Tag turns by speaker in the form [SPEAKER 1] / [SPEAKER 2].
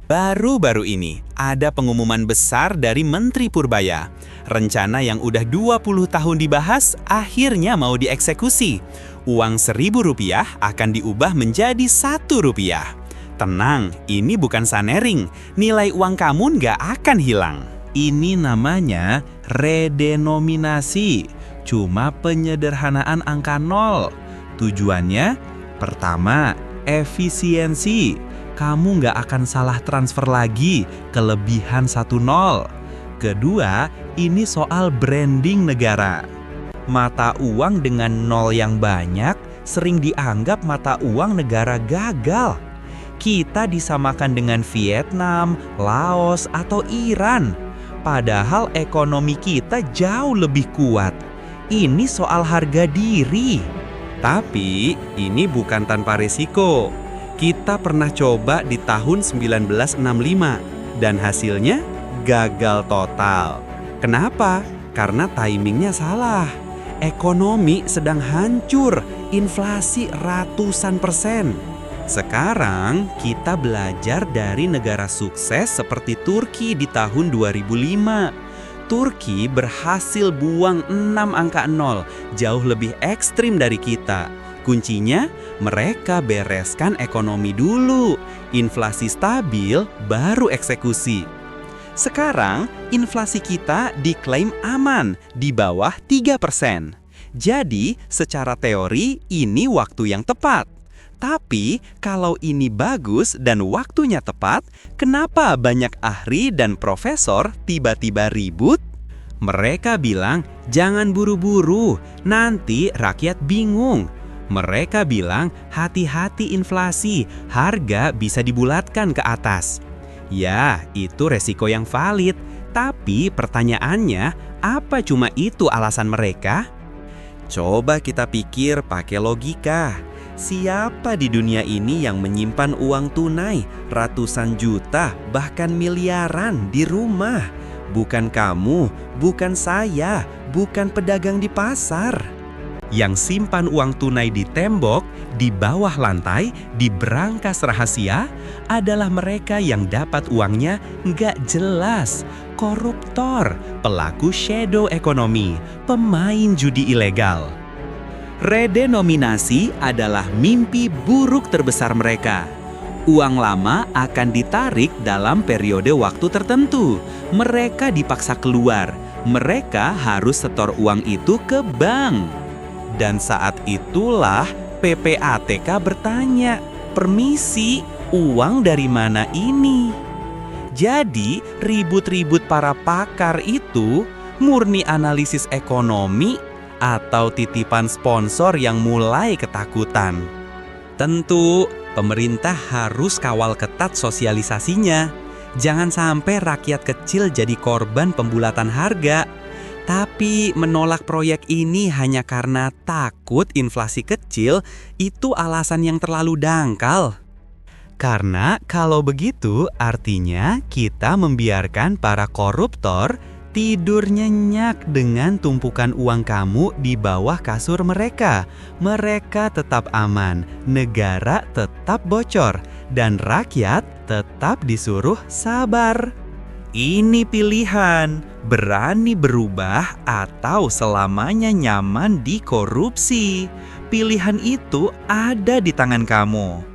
[SPEAKER 1] Baru-baru ini, ada pengumuman besar dari Menteri Purbaya. Rencana yang udah 20 tahun dibahas, akhirnya mau dieksekusi. Uang Rp1.000 akan diubah menjadi Rp1. Tenang, ini bukan sanering. Nilai uang kamu nggak akan hilang.
[SPEAKER 2] Ini namanya redenominasi, cuma penyederhanaan angka nol. Tujuannya, pertama, efisiensi. Kamu nggak akan salah transfer lagi, kelebihan 1-0. Kedua, ini soal branding negara. Mata uang dengan nol yang banyak sering dianggap mata uang negara gagal. Kita disamakan dengan Vietnam, Laos, atau Iran. Padahal ekonomi kita jauh lebih kuat. Ini soal harga diri.
[SPEAKER 1] Tapi, ini bukan tanpa risiko. Kita pernah coba di tahun 1965, dan hasilnya gagal total. Kenapa? Karena timingnya salah. Ekonomi sedang hancur, inflasi ratusan %. Sekarang kita belajar dari negara sukses seperti Turki di tahun 2005. Turki berhasil buang 6 angka 0, jauh lebih ekstrim dari kita. Kuncinya, mereka bereskan ekonomi dulu. Inflasi stabil, baru eksekusi. Sekarang, inflasi kita diklaim aman, di bawah 3%. Jadi, secara teori, ini waktu yang tepat. Tapi, kalau ini bagus dan waktunya tepat, kenapa banyak ahli dan profesor tiba-tiba ribut? Mereka bilang, jangan buru-buru, nanti rakyat bingung. Mereka bilang, hati-hati inflasi, harga bisa dibulatkan ke atas. Ya, itu resiko yang valid. Tapi pertanyaannya, apa cuma itu alasan mereka? Coba kita pikir pakai logika. Siapa di dunia ini yang menyimpan uang tunai ratusan juta, bahkan miliaran di rumah? Bukan kamu, bukan saya, bukan pedagang di pasar. Yang simpan uang tunai di tembok, di bawah lantai, di berangkas rahasia, adalah mereka yang dapat uangnya nggak jelas. Koruptor, pelaku shadow ekonomi, pemain judi ilegal. Redenominasi adalah mimpi buruk terbesar mereka. Uang lama akan ditarik dalam periode waktu tertentu. Mereka dipaksa keluar. Mereka harus setor uang itu ke bank. Dan saat itulah PPATK bertanya, permisi, uang dari mana ini? Jadi, ribut-ribut para pakar itu murni analisis ekonomi atau titipan sponsor yang mulai ketakutan. Tentu, pemerintah harus kawal ketat sosialisasinya. Jangan sampai rakyat kecil jadi korban pembulatan harga. Tapi menolak proyek ini hanya karena takut inflasi kecil, itu alasan yang terlalu dangkal. Karena kalau begitu artinya kita membiarkan para koruptor tidur nyenyak dengan tumpukan uang kamu di bawah kasur mereka. Mereka tetap aman, negara tetap bocor, dan rakyat tetap disuruh sabar. Ini pilihan, berani berubah atau selamanya nyaman di korupsi. Pilihan itu ada di tangan kamu.